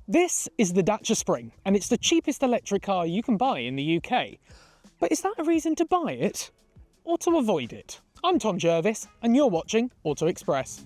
This is the Dacia Spring, and it's the cheapest electric car you can buy in the UK. But is that a reason to buy it, or to avoid it? I'm Tom Jervis, and you're watching Auto Express.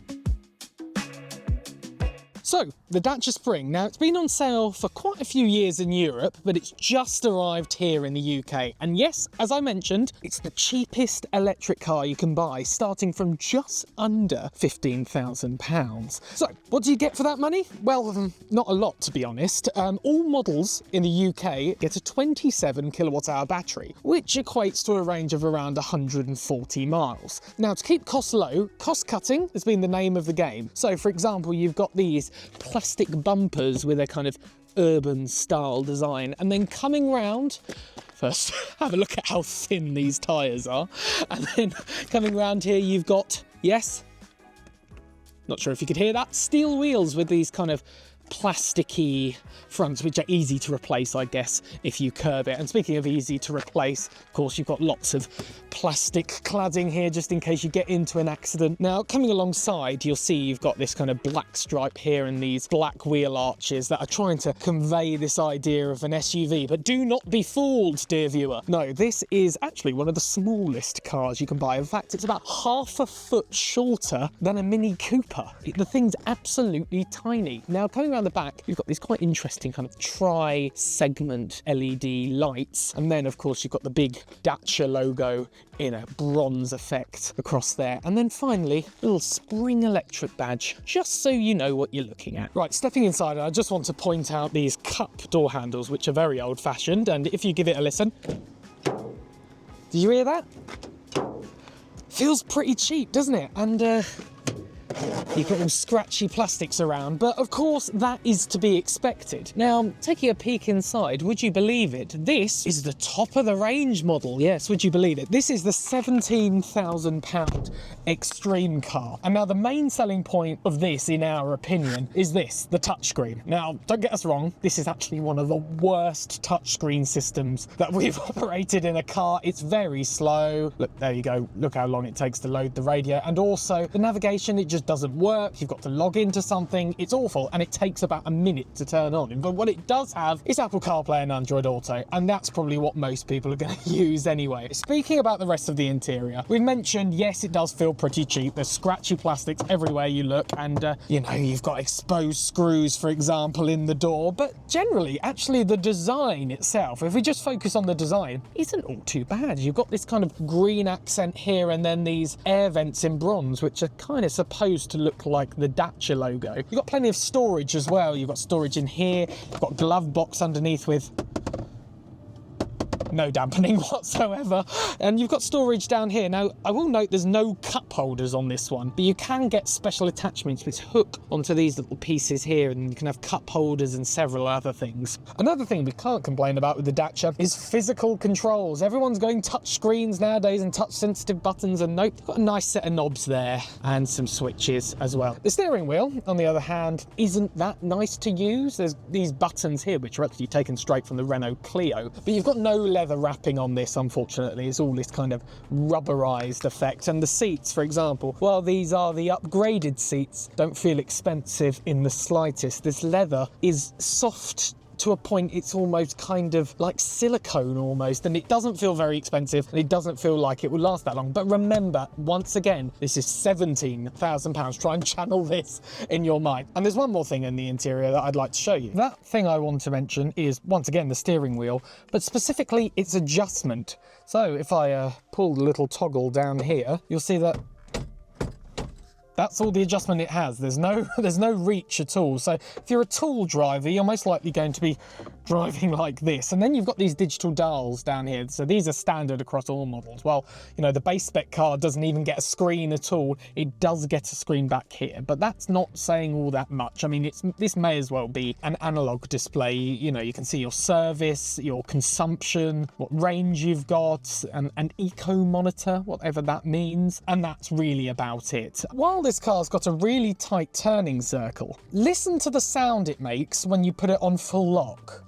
So, the Dacia Spring. Now, it's been on sale for quite a few years in Europe, but it's just arrived here in the UK. And yes, as I mentioned, it's the cheapest electric car you can buy, starting from just under £15,000. So, what do you get for that money? Well, not a lot, to be honest. All models in the UK get a 27 kilowatt hour battery, which equates to a range of around 140 miles. Now, to keep costs low, cost cutting has been the name of the game. So, for example, you've got these plastic bumpers with a kind of urban style design, and then coming round, first have a look at how thin these tyres are, and then coming round here you've got, yes, not sure if you could hear that, steel wheels with these kind of plasticky fronts, which are easy to replace, I guess, if you curb it. And speaking of easy to replace, of course, you've got lots of plastic cladding here just in case you get into an accident. Now, coming alongside, you'll see you've got this kind of black stripe here and these black wheel arches that are trying to convey this idea of an SUV. But do not be fooled, dear viewer. No, this is actually one of the smallest cars you can buy. In fact, it's about half a foot shorter than a Mini Cooper. The thing's absolutely tiny. Now, coming around the back, you've got these quite interesting kind of tri-segment LED lights, and then of course you've got the big Dacia logo in a bronze effect across there, and then finally a little Spring electric badge, just so you know what you're looking at. Right, stepping inside, I just want to point out these cup door handles, which are very old-fashioned, and if you give it a listen, do you hear that? Feels pretty cheap, doesn't it? And you've got all scratchy plastics around, but of course that is to be expected. Now, taking a peek inside, would you believe it? This is the top of the range model. Yes, would you believe it? This is the £17,000 extreme car. And now the main selling point of this, in our opinion, is this, the touchscreen. Now, don't get us wrong, this is actually one of the worst touchscreen systems that we've operated in a car. It's very slow. Look, there you go. Look how long it takes to load the radio. And also the navigation, it just doesn't work. You've got to log into something. It's awful, and it takes about a minute to turn on. But what it does have is Apple CarPlay and Android Auto, and that's probably what most people are going to use anyway. Speaking about the rest of the interior, we've mentioned, yes, it does feel pretty cheap. There's scratchy plastics everywhere you look, and you know, you've got exposed screws, for example, in the door. But generally, actually, the design itself, if we just focus on the design, isn't all too bad. You've got this kind of green accent here, and then these air vents in bronze, which are kind of supposed to look like the Dacia logo. You've got plenty of storage as well. You've got storage in here. You've got a glove box underneath with no dampening whatsoever, and you've got storage down here. Now, I will note there's no cup holders on this one, but you can get special attachments which hook onto these little pieces here, and you can have cup holders and several other things. Another thing we can't complain about with the Dacia is physical controls. Everyone's going touch screens nowadays and touch sensitive buttons, and nope, you've got a nice set of knobs there and some switches as well. The steering wheel, on the other hand, isn't that nice to use. There's these buttons here which are actually taken straight from the Renault Clio, but you've got no leather wrapping on this, unfortunately. It's all this kind of rubberized effect. And the seats, for example, well, these are the upgraded seats, don't feel expensive in the slightest. This leather is soft to a point, it's almost kind of like silicone almost, and it doesn't feel very expensive, and it doesn't feel like it will last that long. But remember, once again, this is £17,000. Try and channel this in your mind. And there's one more thing in the interior that I'd like to show you. That thing I want to mention is, once again, the steering wheel, but specifically its adjustment. So if I pull the little toggle down here, you'll see that that's all the adjustment it has. There's no reach at all. So if you're a tall driver, you're most likely going to be driving like this. And then you've got these digital dials down here. So these are standard across all models. Well, you know, the base spec car doesn't even get a screen at all. It does get a screen back here, but that's not saying all that much. I mean, this may as well be an analog display. You know, you can see your service, your consumption, what range you've got, an eco monitor, whatever that means. And that's really about it. While this car's got a really tight turning circle, listen to the sound it makes when you put it on full lock.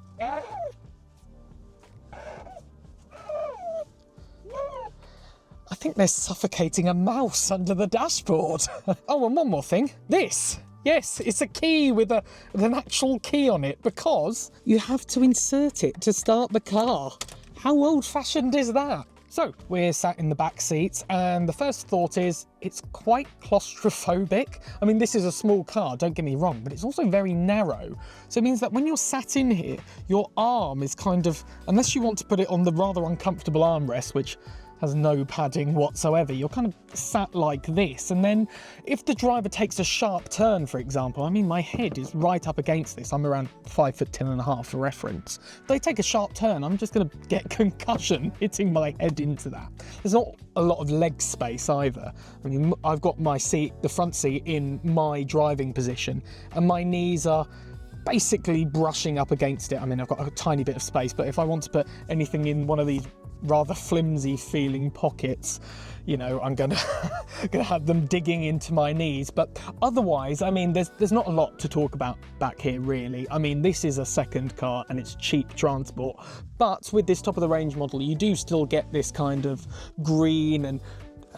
I think they're suffocating a mouse under the dashboard. Oh, and one more thing. This Yes, it's a key with an actual key on it, because you have to insert it to start the car. How old-fashioned is that? So we're sat in the back seats, and the first thought is it's quite claustrophobic. I mean, this is a small car, don't get me wrong, but it's also very narrow. So it means that when you're sat in here, your arm is kind of, unless you want to put it on the rather uncomfortable armrest, which has no padding whatsoever, you're kind of sat like this. And then if the driver takes a sharp turn, for example, I mean, my head is right up against this. I'm around 5'10.5" for reference. If they take a sharp turn, I'm just going to get concussion hitting my head into that. There's not a lot of leg space either. I mean, I've got my seat, the front seat, in my driving position, and my knees are basically brushing up against it. I mean, I've got a tiny bit of space, but if I want to put anything in one of these rather flimsy feeling pockets, you know, I'm gonna have them digging into my knees. But otherwise, I mean, there's not a lot to talk about back here, really. I mean, this is a second car and it's cheap transport, but with this top of the range model, you do still get this kind of green and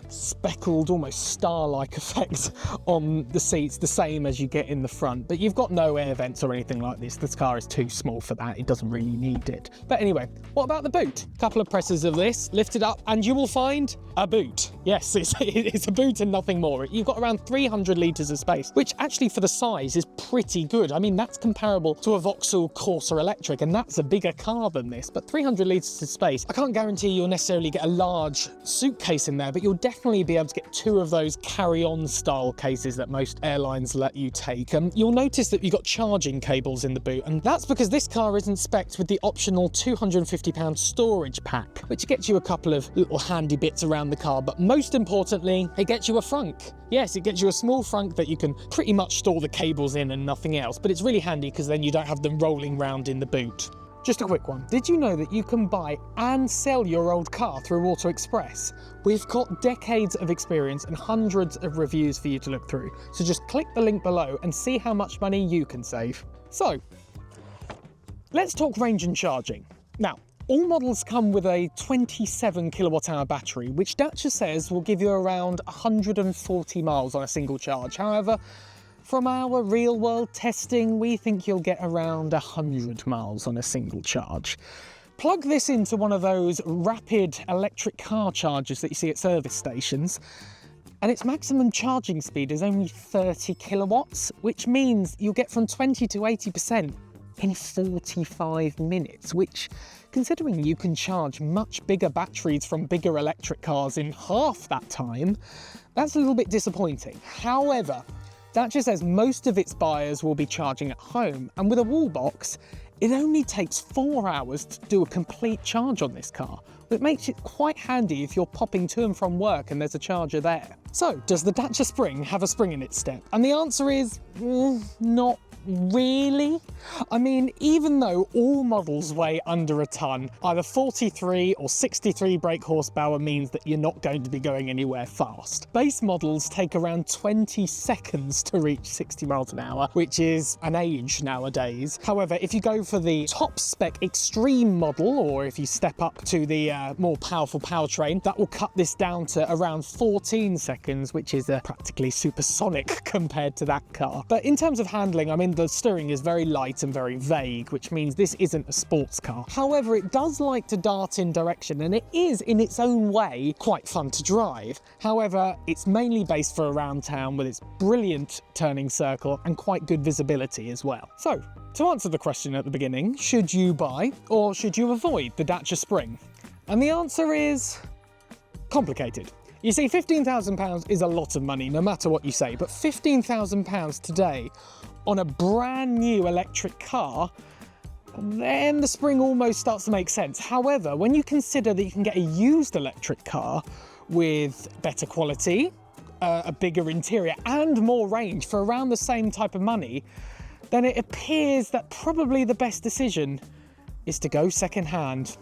speckled, almost star-like effect on the seats, the same as you get in the front. But you've got no air vents or anything like this. This car is too small for that. It doesn't really need it. But anyway, what about the boot? A couple of presses of this, lift it up, and you will find a boot. Yes, it's a boot and nothing more. You've got around 300 litres of space, which actually for the size is pretty good. I mean, that's comparable to a Vauxhall Corsa Electric, and that's a bigger car than this. But 300 litres of space, I can't guarantee you'll necessarily get a large suitcase in there, but you'll definitely be able to get two of those carry-on style cases that most airlines let you take. You'll notice that you've got charging cables in the boot, and that's because this car isn't spec'd with the optional £250 storage pack, which gets you a couple of little handy bits around the car, but most importantly, it gets you a frunk. Yes, it gets you a small frunk that you can pretty much store the cables in and nothing else, but it's really handy because then you don't have them rolling round in the boot. Just a quick one. Did you know that you can buy and sell your old car through Auto Express? We've got decades of experience and hundreds of reviews for you to look through. So just click the link below and see how much money you can save. So, let's talk range and charging. Now, all models come with a 27 kilowatt hour battery, which Dacia says will give you around 140 miles on a single charge. However, from our real-world testing, we think you'll get around 100 miles on a single charge. Plug this into one of those rapid electric car chargers that you see at service stations, and its maximum charging speed is only 30 kilowatts, which means you'll get from 20 to 80% in 45 minutes, which, considering you can charge much bigger batteries from bigger electric cars in half that time, that's a little bit disappointing. However, Dacia says most of its buyers will be charging at home, and with a wall box, it only takes 4 hours to do a complete charge on this car. It makes it quite handy if you're popping to and from work and there's a charger there. So, does the Dacia Spring have a spring in its step? And the answer is, not really. I mean, even though all models weigh under a ton, either 43 or 63 brake horsepower means that you're not going to be going anywhere fast. Base models take around 20 seconds to reach 60 miles an hour, which is an age nowadays. However, if you go for the top spec extreme model, or if you step up to the more powerful powertrain, that will cut this down to around 14 seconds, which is practically supersonic compared to that car. But in terms of handling, I mean, the steering is very light and very vague, which means this isn't a sports car. However, it does like to dart in direction, and it is, in its own way, quite fun to drive. However, it's mainly based for around town with its brilliant turning circle and quite good visibility as well. So, to answer the question at the beginning, should you buy or should you avoid the Dacia Spring? And the answer is complicated. You see, £15,000 is a lot of money, no matter what you say, but £15,000 today on a brand new electric car, then the Spring almost starts to make sense. However, when you consider that you can get a used electric car with better quality, a bigger interior and more range for around the same type of money, then it appears that probably the best decision is to go second hand.